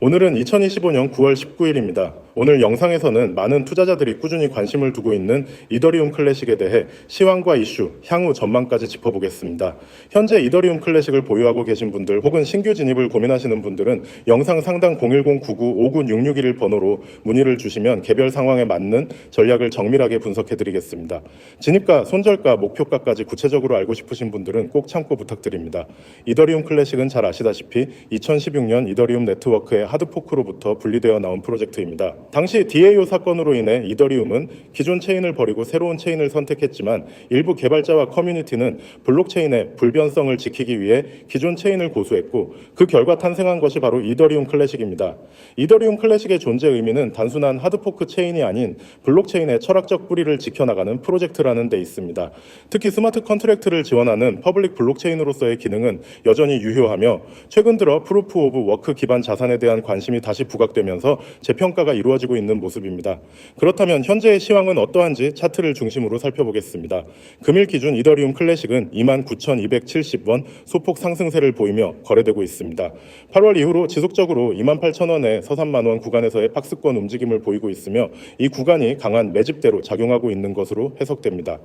오늘은 2025년 9월 19일입니다. 오늘 영상에서는 많은 투자자들이 꾸준히 관심을 두고 있는 이더리움 클래식에 대해 시황과 이슈, 향후 전망까지 짚어보겠습니다. 현재 이더리움 클래식을 보유하고 계신 분들 혹은 신규 진입을 고민하시는 분들은 영상 상단 010-99-59-661 번호로 문의를 주시면 개별 상황에 맞는 전략을 정밀하게 분석해드리겠습니다. 진입가, 손절가, 목표가까지 구체적으로 알고 싶으신 분들은 꼭 참고 부탁드립니다. 이더리움 클래식은 잘 아시다시피 2016년 이더리움 네트워크의 하드포크로부터 분리되어 나온 프로젝트입니다. 당시 DAO 사건으로 인해 이더리움은 기존 체인을 버리고 새로운 체인을 선택했지만 일부 개발자와 커뮤니티는 블록체인의 불변성을 지키기 위해 기존 체인을 고수했고 그 결과 탄생한 것이 바로 이더리움 클래식입니다. 이더리움 클래식의 존재 의미는 단순한 하드포크 체인이 아닌 블록체인의 철학적 뿌리를 지켜나가는 프로젝트라는 데 있습니다. 특히 스마트 컨트랙트를 지원하는 퍼블릭 블록체인으로서의 기능은 여전히 유효하며 최근 들어 프루프 오브 워크 기반 자산에 대한 관심이 다시 부각되면서 재평가가 이루어지고 있는 모습입니다. 그렇다면 현재의 시황은 어떠한지 차트를 중심으로 살펴보겠습니다. 금일 기준 이더리움 클래식은 29,270원 소폭 상승세를 보이며 거래되고 있습니다. 8월 이후로 지속적으로 28,000원에 서산만원 구간에서의 박스권 움직임을 보이고 있으며 이 구간이 강한 매집대로 작용하고 있는 것으로 해석됩니다.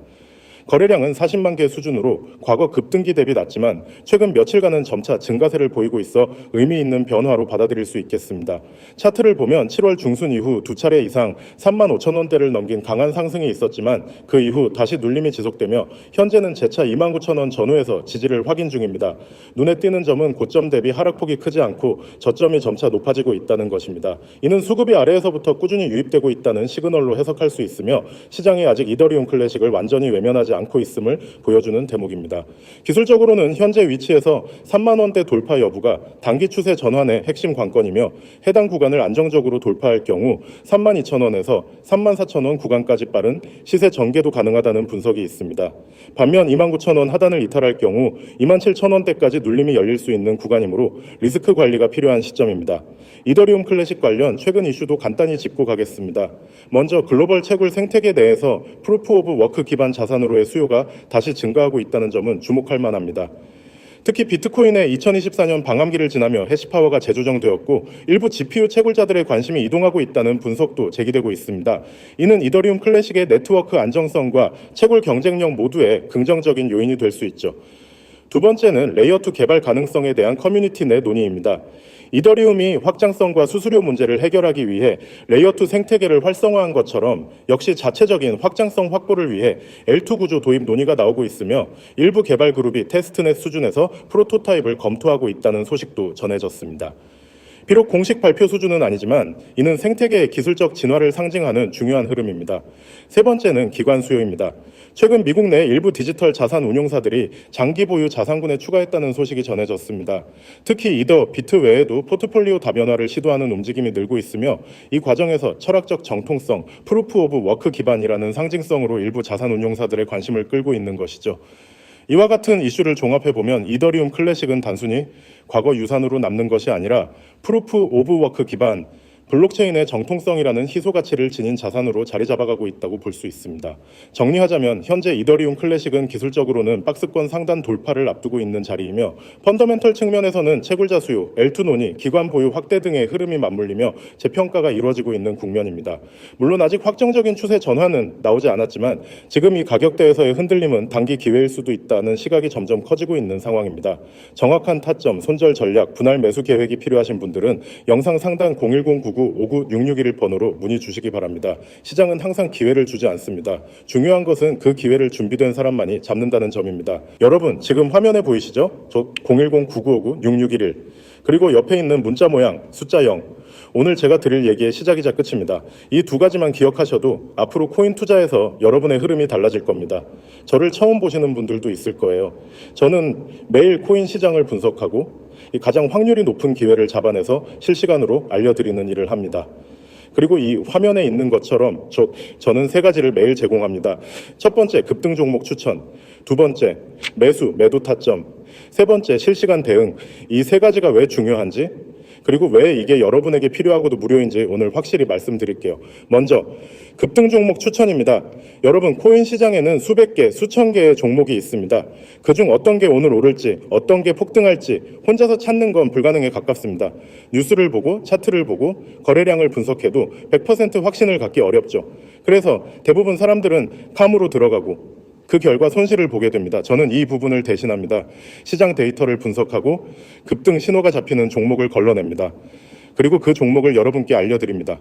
거래량은 40만 개 수준으로 과거 급등기 대비 낮지만 최근 며칠간은 점차 증가세를 보이고 있어 의미 있는 변화로 받아들일 수 있겠습니다. 차트를 보면 7월 중순 이후 두 차례 이상 35,000원대를 넘긴 강한 상승이 있었지만 그 이후 다시 눌림이 지속되며 현재는 재차 29,000원 전후에서 지지를 확인 중입니다. 눈에 띄는 점은 고점 대비 하락폭이 크지 않고 저점이 점차 높아지고 있다는 것입니다. 이는 수급이 아래에서부터 꾸준히 유입되고 있다는 시그널로 해석할 수 있으며 시장이 아직 이더리움 클래식을 완전히 외면하지 않고 있음을 보여주는 대목입니다. 기술적으로는 현재 위치에서 3만 원대 돌파 여부가 단기 추세 전환의 핵심 관건이며 해당 구간을 안정적으로 돌파할 경우 32,000원에서 34,000원 구간까지 빠른 시세 전개도 가능하다는 분석이 있습니다. 반면 29,000원 하단을 이탈할 경우 27,000원대까지 눌림이 열릴 수 있는 구간이므로 리스크 관리가 필요한 시점입니다. 이더리움 클래식 관련 최근 이슈도 간단히 짚고 가겠습니다. 먼저 글로벌 채굴 생태계 내에서 프루프 오브 워크 기반 자산으로의 수요가 다시 증가하고 있다는 점은 주목할 만합니다. 특히 비트코인의 2024년 방암기를 지나며 해시파워가 재조정되었고 일부 GPU 채굴자들의 관심이 이동하고 있다는 분석도 제기되고 있습니다. 이는 이더리움 클래식의 네트워크 안정성과 채굴 경쟁력 모두에 긍정적인 요인이 될 수 있죠. 두 번째는 레이어2 개발 가능성에 대한 커뮤니티 내 논의입니다. 이더리움이 확장성과 수수료 문제를 해결하기 위해 레이어2 생태계를 활성화한 것처럼 역시 자체적인 확장성 확보를 위해 L2 구조 도입 논의가 나오고 있으며 일부 개발 그룹이 테스트넷 수준에서 프로토타입을 검토하고 있다는 소식도 전해졌습니다. 비록 공식 발표 수준은 아니지만 이는 생태계의 기술적 진화를 상징하는 중요한 흐름입니다. 세 번째는 기관 수요입니다. 최근 미국 내 일부 디지털 자산 운용사들이 장기 보유 자산군에 추가했다는 소식이 전해졌습니다. 특히 이더, 비트 외에도 포트폴리오 다변화를 시도하는 움직임이 늘고 있으며 이 과정에서 철학적 정통성, 프루프 오브 워크 기반이라는 상징성으로 일부 자산 운용사들의 관심을 끌고 있는 것이죠. 이와 같은 이슈를 종합해보면 이더리움 클래식은 단순히 과거 유산으로 남는 것이 아니라 프루프 오브 워크 기반, 블록체인의 정통성이라는 희소 가치를 지닌 자산으로 자리 잡아가고 있다고 볼 수 있습니다. 정리하자면 현재 이더리움 클래식은 기술적으로는 박스권 상단 돌파를 앞두고 있는 자리이며 펀더멘털 측면에서는 채굴자 수요, L2 논의, 기관 보유 확대 등의 흐름이 맞물리며 재평가가 이루어지고 있는 국면입니다. 물론 아직 확정적인 추세 전환은 나오지 않았지만 지금 이 가격대에서의 흔들림은 단기 기회일 수도 있다는 시각이 점점 커지고 있는 상황입니다. 정확한 타점, 손절 전략, 분할 매수 계획이 필요하신 분들은 영상 상단 010-99-59-661 번호로 문의 주시기 바랍니다. 시장은 항상 기회를 주지 않습니다. 중요한 것은 그 기회를 준비된 사람만이 잡는다는 점입니다. 여러분 지금 화면에 보이시죠? 저 010-99-59-661 그리고 옆에 있는 문자 모양 숫자 0 오늘 제가 드릴 얘기의 시작이자 끝입니다. 이 두 가지만 기억하셔도 앞으로 코인 투자에서 여러분의 흐름이 달라질 겁니다. 저를 처음 보시는 분들도 있을 거예요. 저는 매일 코인 시장을 분석하고 가장 확률이 높은 기회를 잡아내서 실시간으로 알려드리는 일을 합니다. 그리고 이 화면에 있는 것처럼 저는 세 가지를 매일 제공합니다. 첫 번째, 급등 종목 추천. 두 번째, 매수, 매도 타점. 세 번째, 실시간 대응. 이 세 가지가 왜 중요한지 그리고 왜 이게 여러분에게 필요하고도 무료인지 오늘 확실히 말씀드릴게요. 먼저 급등 종목 추천입니다. 여러분, 코인 시장에는 수백 개, 수천 개의 종목이 있습니다. 그중 어떤 게 오늘 오를지, 어떤 게 폭등할지 혼자서 찾는 건 불가능에 가깝습니다. 뉴스를 보고 차트를 보고 거래량을 분석해도 100% 확신을 갖기 어렵죠. 그래서 대부분 사람들은 캄으로 들어가고 그 결과 손실을 보게 됩니다. 저는 이 부분을 대신합니다. 시장 데이터를 분석하고 급등 신호가 잡히는 종목을 걸러냅니다. 그리고 그 종목을 여러분께 알려드립니다.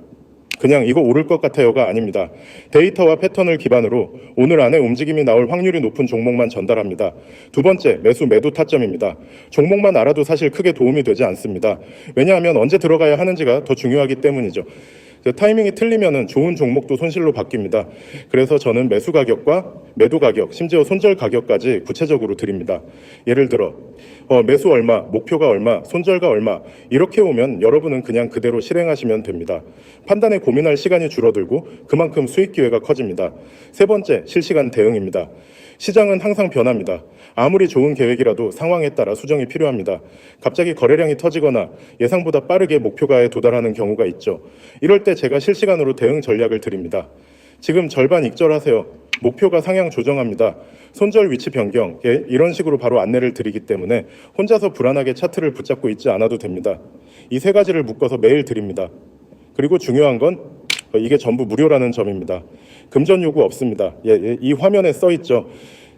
그냥 이거 오를 것 같아요가 아닙니다. 데이터와 패턴을 기반으로 오늘 안에 움직임이 나올 확률이 높은 종목만 전달합니다. 두 번째, 매수 매도 타점입니다. 종목만 알아도 사실 크게 도움이 되지 않습니다. 왜냐하면 언제 들어가야 하는지가 더 중요하기 때문이죠. 타이밍이 틀리면은 좋은 종목도 손실로 바뀝니다. 그래서 저는 매수 가격과 매도 가격, 심지어 손절 가격까지 구체적으로 드립니다. 예를 들어 매수 얼마, 목표가 얼마, 손절가 얼마 이렇게 오면 여러분은 그냥 그대로 실행하시면 됩니다. 판단에 고민할 시간이 줄어들고 그만큼 수익 기회가 커집니다. 세 번째, 실시간 대응입니다. 시장은 항상 변합니다. 아무리 좋은 계획이라도 상황에 따라 수정이 필요합니다. 갑자기 거래량이 터지거나 예상보다 빠르게 목표가에 도달하는 경우가 있죠. 이럴 때 제가 실시간으로 대응 전략을 드립니다. 지금 절반 익절하세요. 목표가 상향 조정합니다. 손절 위치 변경, 이런 식으로 바로 안내를 드리기 때문에 혼자서 불안하게 차트를 붙잡고 있지 않아도 됩니다. 이 세 가지를 묶어서 매일 드립니다. 그리고 중요한 건 이게 전부 무료라는 점입니다. 금전 요구 없습니다. 이 화면에 써 있죠.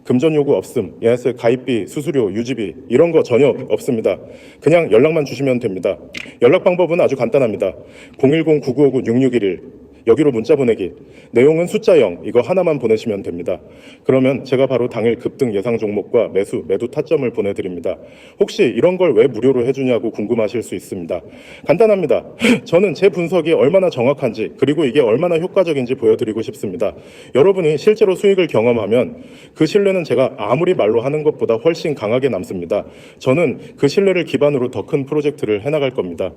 금전 요구 없음, 가입비, 수수료, 유지비 이런 거 전혀 없습니다. 그냥 연락만 주시면 됩니다. 연락 방법은 아주 간단합니다. 010-9959-6611 여기로 문자 보내기. 내용은 숫자 0 이거 하나만 보내시면 됩니다. 그러면 제가 바로 당일 급등 예상 종목과 매수, 매도 타점을 보내드립니다. 혹시 이런 걸 왜 무료로 해주냐고 궁금하실 수 있습니다. 간단합니다. 저는 제 분석이 얼마나 정확한지 그리고 이게 얼마나 효과적인지 보여드리고 싶습니다. 여러분이 실제로 수익을 경험하면 그 신뢰는 제가 아무리 말로 하는 것보다 훨씬 강하게 남습니다. 저는 그 신뢰를 기반으로 더 큰 프로젝트를 해나갈 겁니다.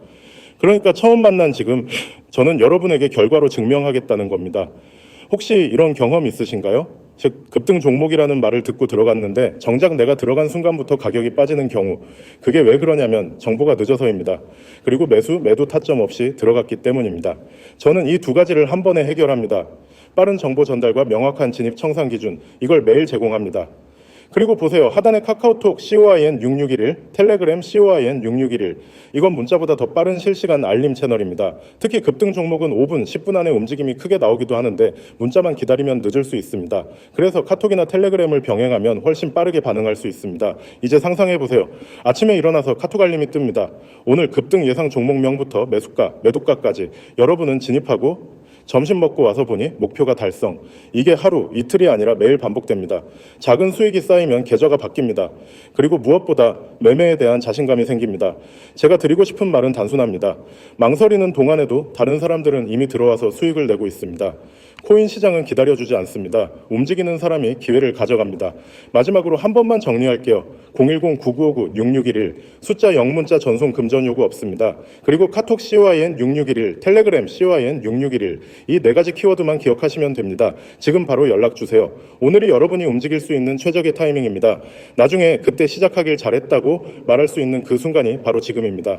그러니까 처음 만난 지금 저는 여러분에게 결과로 증명하겠다는 겁니다. 혹시 이런 경험 있으신가요? 즉 급등 종목이라는 말을 듣고 들어갔는데 정작 내가 들어간 순간부터 가격이 빠지는 경우, 그게 왜 그러냐면 정보가 늦어서입니다. 그리고 매수, 매도 타점 없이 들어갔기 때문입니다. 저는 이 두 가지를 한 번에 해결합니다. 빠른 정보 전달과 명확한 진입 청산 기준, 이걸 매일 제공합니다. 그리고 보세요. 하단에 카카오톡 COIN6611, 텔레그램 COIN6611. 이건 문자보다 더 빠른 실시간 알림 채널입니다. 특히 급등 종목은 5분, 10분 안에 움직임이 크게 나오기도 하는데 문자만 기다리면 늦을 수 있습니다. 그래서 카톡이나 텔레그램을 병행하면 훨씬 빠르게 반응할 수 있습니다. 이제 상상해 보세요. 아침에 일어나서 카톡 알림이 뜹니다. 오늘 급등 예상 종목명부터 매수가, 매도가까지 여러분은 진입하고 점심 먹고 와서 보니 목표가 달성. 이게 하루, 이틀이 아니라 매일 반복됩니다. 작은 수익이 쌓이면 계좌가 바뀝니다. 그리고 무엇보다 매매에 대한 자신감이 생깁니다. 제가 드리고 싶은 말은 단순합니다. 망설이는 동안에도 다른 사람들은 이미 들어와서 수익을 내고 있습니다. 코인 시장은 기다려주지 않습니다. 움직이는 사람이 기회를 가져갑니다. 마지막으로 한 번만 정리할게요. 010-9959-6611 숫자 0문자 전송 금전 요구 없습니다. 그리고 카톡 COIN6611, 텔레그램 COIN6611 이 네 가지 키워드만 기억하시면 됩니다. 지금 바로 연락 주세요. 오늘이 여러분이 움직일 수 있는 최적의 타이밍입니다. 나중에 그때 시작하길 잘했다고 말할 수 있는 그 순간이 바로 지금입니다.